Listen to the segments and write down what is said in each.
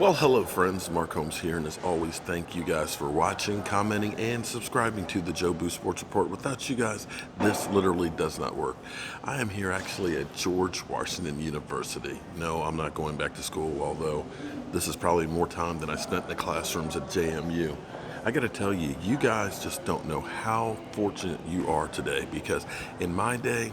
Well, hello friends, Mark Holmes here, and as always, thank you guys for watching, commenting, and subscribing to the Joe Boo Sports Report. Without you guys, this literally does not work. I am here actually at George Washington University. No, I'm not going back to school, although this is probably more time than I spent in the classrooms at JMU. I gotta tell you, you guys just don't know how fortunate you are today, because in my day,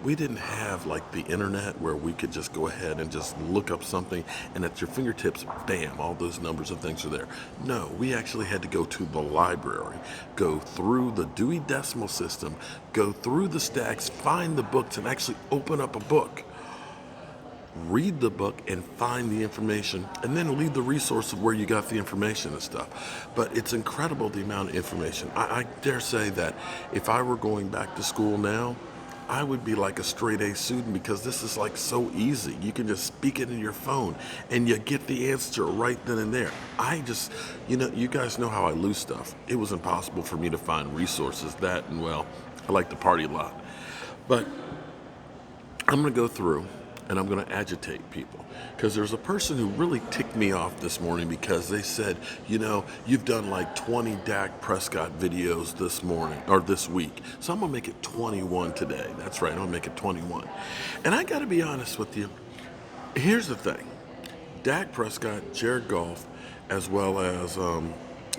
we didn't have like the internet where we could just go ahead and just look up something and at your fingertips, bam, all those numbers and things are there. No, we actually had to go to the library, go through the Dewey Decimal System, go through the stacks, find the books, and actually open up a book, read the book and find the information, and then leave the resource of where you got the information and stuff. But it's incredible the amount of information. I dare say that if I were going back to school now, I would be like a straight A student, because this is like so easy. You can just speak it in your phone and you get the answer right then and there. You guys know how I lose stuff. It was impossible for me to find resources that, and well, I like to party a lot. But I'm going to go through and I'm going to agitate people, because there's a person who really ticked me off this morning because they said, you've done like 20 Dak Prescott videos this morning or this week. So I'm going to make it 21 today. That's right, I'm going to make it 21. And I got to be honest with you. Here's the thing. Dak Prescott, Jared Goff, as well as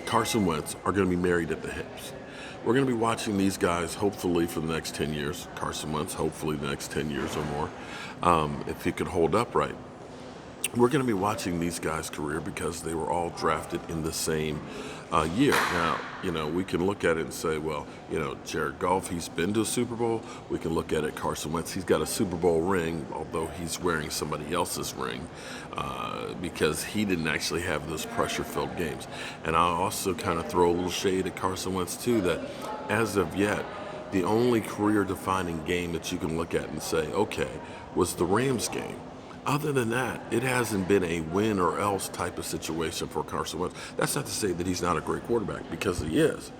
Carson Wentz are going to be married at the hips. We're going to be watching these guys hopefully for the next 10 years. Carson Wentz hopefully the next 10 years or more, if he could hold upright. We're going to be watching these guys' career because they were all drafted in the same year. Now, we can look at it and say, well, Jared Goff, he's been to a Super Bowl. We can look at it, Carson Wentz, he's got a Super Bowl ring, although he's wearing somebody else's ring because he didn't actually have those pressure-filled games. And I'll also kind of throw a little shade at Carson Wentz, too, that as of yet, the only career-defining game that you can look at and say, okay, was the Rams game. Other than that, it hasn't been a win or else type of situation for Carson Wentz. That's not to say that he's not a great quarterback, because he is.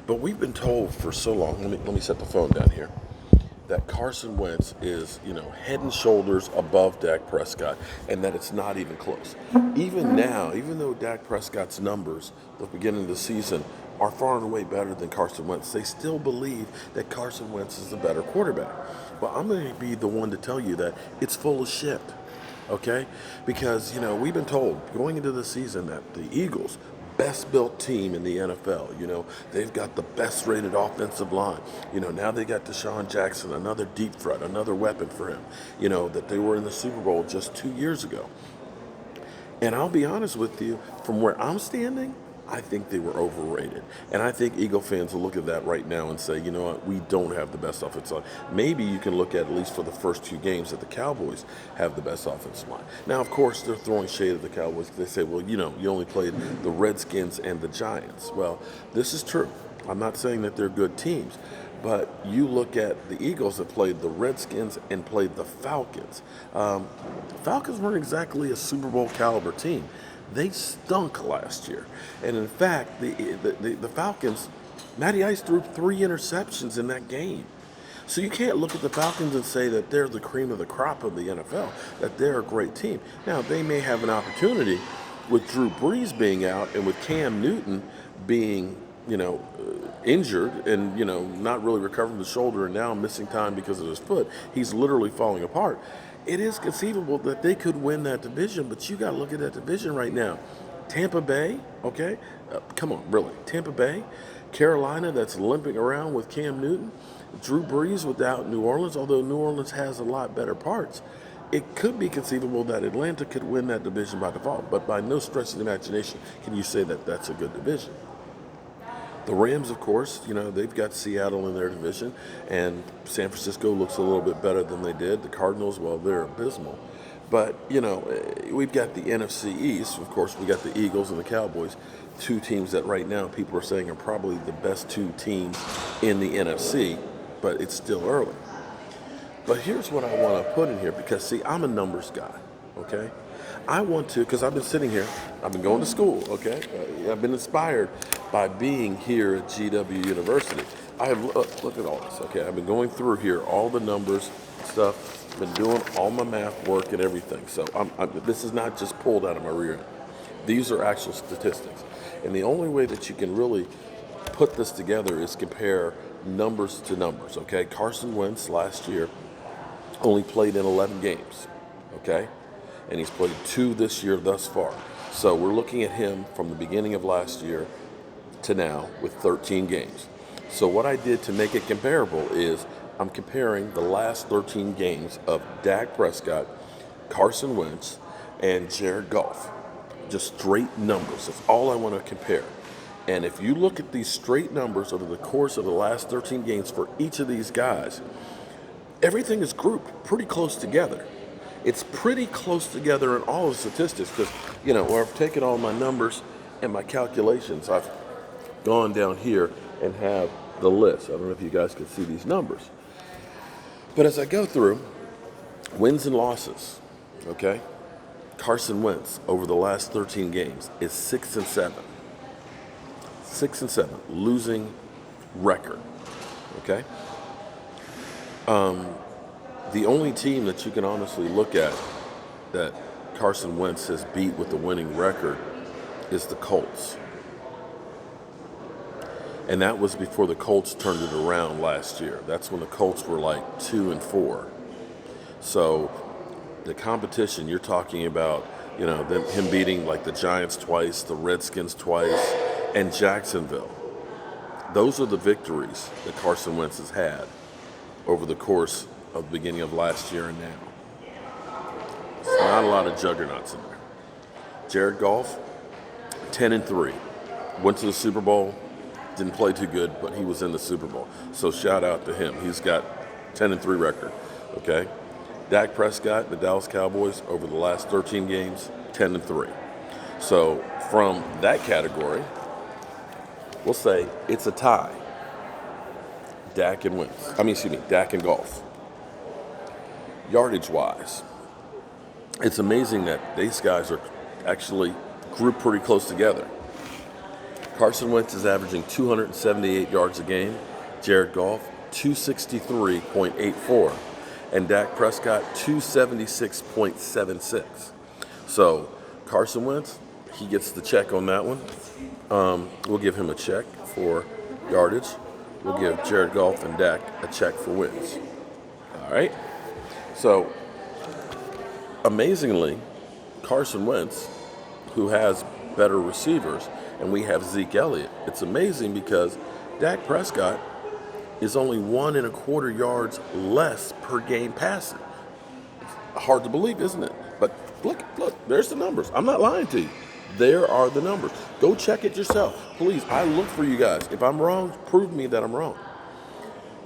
But we've been told for so long, let me set the phone down here, that Carson Wentz is, head and shoulders above Dak Prescott, and that it's not even close. Even now, even though Dak Prescott's numbers at the beginning of the season are far and away better than Carson Wentz, they still believe that Carson Wentz is the better quarterback. Well, I'm going to be the one to tell you that it's full of shit. Okay? Because, we've been told going into the season that the Eagles, best built team in the NFL, they've got the best rated offensive line. Now they got Deshaun Jackson, another deep threat, another weapon for him, that they were in the Super Bowl just 2 years ago. And I'll be honest with you, from where I'm standing, I think they were overrated. And I think Eagle fans will look at that right now and say, you know what, we don't have the best offensive line. Maybe you can look at least for the first 2 games, that the Cowboys have the best offensive line. Now, of course, they're throwing shade at the Cowboys. They say, well, you only played the Redskins and the Giants. Well, this is true. I'm not saying that they're good teams. But you look at the Eagles that played the Redskins and played the Falcons. Falcons weren't exactly a Super Bowl caliber team. They stunk last year. And in fact, the Falcons, Matty Ice threw 3 interceptions in that game. So you can't look at the Falcons and say that they're the cream of the crop of the NFL, that they're a great team. Now, they may have an opportunity with Drew Brees being out and with Cam Newton being, injured and, not really recovering the shoulder and now missing time because of his foot. He's literally falling apart. It is conceivable that they could win that division, but you got to look at that division right now. Tampa Bay, okay? Come on, really. Tampa Bay, Carolina, that's limping around with Cam Newton, Drew Brees without New Orleans, although New Orleans has a lot better parts. It could be conceivable that Atlanta could win that division by default, but by no stretch of the imagination can you say that that's a good division. The Rams, of course, they've got Seattle in their division, and San Francisco looks a little bit better than they did. The Cardinals, well, they're abysmal. But, we've got the NFC East. Of course, we got the Eagles and the Cowboys, 2 teams that right now people are saying are probably the best 2 teams in the NFC, but it's still early. But here's what I want to put in here, because, see, I'm a numbers guy, okay? I want to, because I've been sitting here, I've been going to school, okay? I've been inspired by being here at GW University. I have, look at all this, okay? I've been going through here, all the numbers, stuff, been doing all my math work and everything. So this is not just pulled out of my rear end. These are actual statistics. And the only way that you can really put this together is compare numbers to numbers, okay? Carson Wentz last year only played in 11 games, okay? And he's played 2 this year thus far. So we're looking at him from the beginning of last year to now with 13 games. So what I did to make it comparable is I'm comparing the last 13 games of Dak Prescott, Carson Wentz, and Jared Goff. Just straight numbers. That's all I want to compare. And if you look at these straight numbers over the course of the last 13 games for each of these guys, everything is grouped pretty close together. It's pretty close together in all the statistics because, where I've taken all my numbers and my calculations, I've gone down here and have the list. I don't know if you guys can see these numbers. But as I go through, wins and losses, okay? Carson Wentz over the last 13 games is 6-7. 6-7, losing record, okay? The only team that you can honestly look at that Carson Wentz has beat with the winning record is the Colts. And that was before the Colts turned it around last year. That's when the Colts were like 2-4. So the competition, you're talking about, him beating like the Giants twice, the Redskins twice, and Jacksonville. Those are the victories that Carson Wentz has had over the course of the beginning of last year and now. It's not a lot of juggernauts in there. Jared Goff, 10-3. Went to the Super Bowl, didn't play too good, but he was in the Super Bowl. So shout out to him. He's got 10-3 record, okay? Dak Prescott, the Dallas Cowboys, over the last 13 games, 10-3. So from that category, we'll say it's a tie. Dak and Goff. Yardage-wise, it's amazing that these guys are actually grouped pretty close together. Carson Wentz is averaging 278 yards a game. Jared Goff, 263.84. And Dak Prescott, 276.76. So Carson Wentz, he gets the check on that one. We'll give him a check for yardage. We'll give Jared Goff and Dak a check for wins. All right? So, amazingly, Carson Wentz, who has better receivers, and we have Zeke Elliott, it's amazing because Dak Prescott is only 1.25 yards less per game passing. It's hard to believe, isn't it? But look, there's the numbers. I'm not lying to you. There are the numbers. Go check it yourself. Please, I look for you guys. If I'm wrong, prove me that I'm wrong.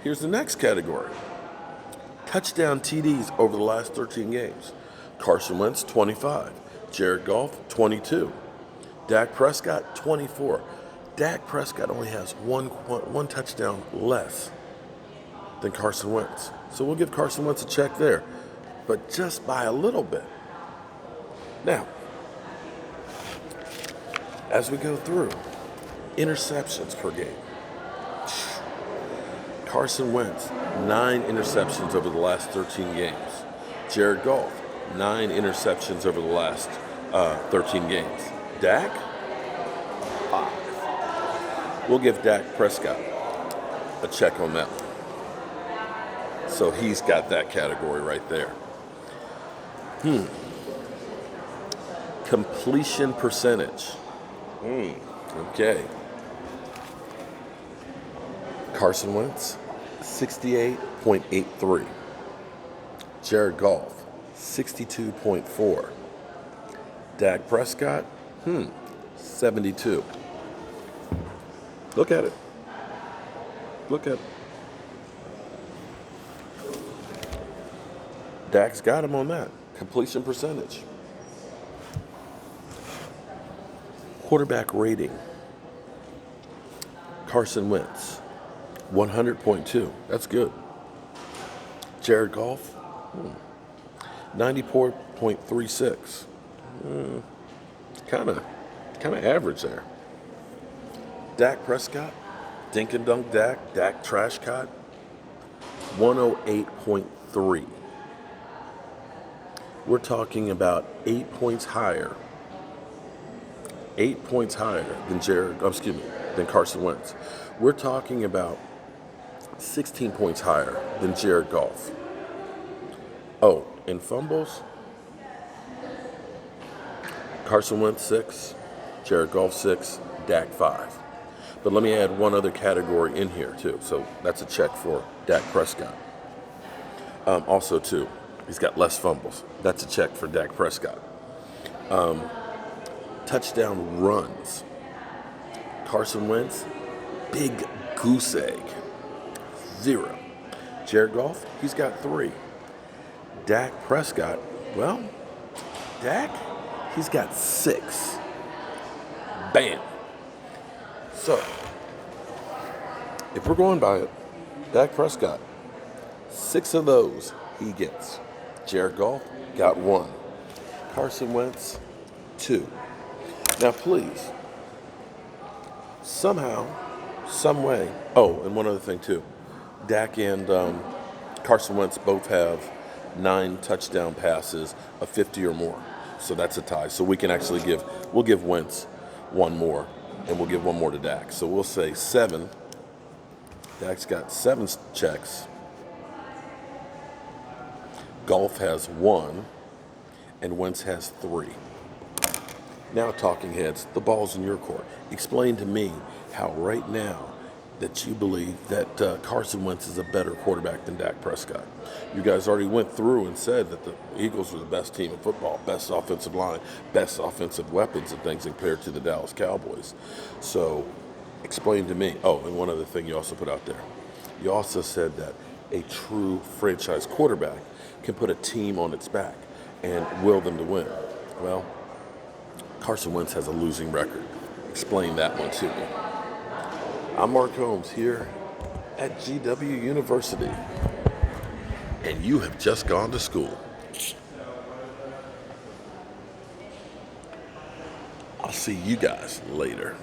Here's the next category. Touchdown TDs over the last 13 games. Carson Wentz, 25. Jared Goff, 22. Dak Prescott, 24. Dak Prescott only has one touchdown less than Carson Wentz. So we'll give Carson Wentz a check there, but just by a little bit. Now, as we go through, interceptions per game. Carson Wentz, 9 interceptions over the last 13 games. Jared Goff, 9 interceptions over the last 13 games. Dak, 5. We'll give Dak Prescott a check on that one. So he's got that category right there. Completion percentage. Okay. Carson Wentz, 68.83. Jared Goff, 62.4. Dak Prescott, 72. Look at it. Look at it. Dak's got him on that. Completion percentage. Quarterback rating. Carson Wentz, 100.2. That's good. Jared Goff, 94.36. Kind of average there. Dak Prescott, dink and dunk Dak trash cut, 108.3. We're talking about 8 points higher 8 points higher than than Carson Wentz. We're talking about 16 points higher than Jared Goff. Oh, in fumbles, Carson Wentz 6, Jared Goff 6, Dak 5. But let me add one other category in here too. So that's a check for Dak Prescott. Also too, he's got less fumbles. That's a check for Dak Prescott. Touchdown runs. Carson Wentz, big goose egg, 0. Jared Goff, he's got 3. Dak Prescott, well, Dak, he's got 6. Bam. So, if we're going by it, Dak Prescott, 6 of those he gets. Jared Goff got 1. Carson Wentz, 2. Now, please, somehow, some way. Oh, and one other thing too. Dak and Carson Wentz both have 9 touchdown passes of 50 or more. So that's a tie. So we can actually we'll give Wentz 1 more, and we'll give 1 more to Dak. So we'll say 7. Dak's got 7 checks. Goff has 1, and Wentz has 3. Now, talking heads, the ball's in your court. Explain to me how right now that you believe that Carson Wentz is a better quarterback than Dak Prescott. You guys already went through and said that the Eagles were the best team in football, best offensive line, best offensive weapons and things compared to the Dallas Cowboys. So explain to me. Oh, and one other thing you also put out there. You also said that a true franchise quarterback can put a team on its back and will them to win. Well, Carson Wentz has a losing record. Explain that one to me. I'm Mark Holmes here at GW University, and you have just gone to school. I'll see you guys later.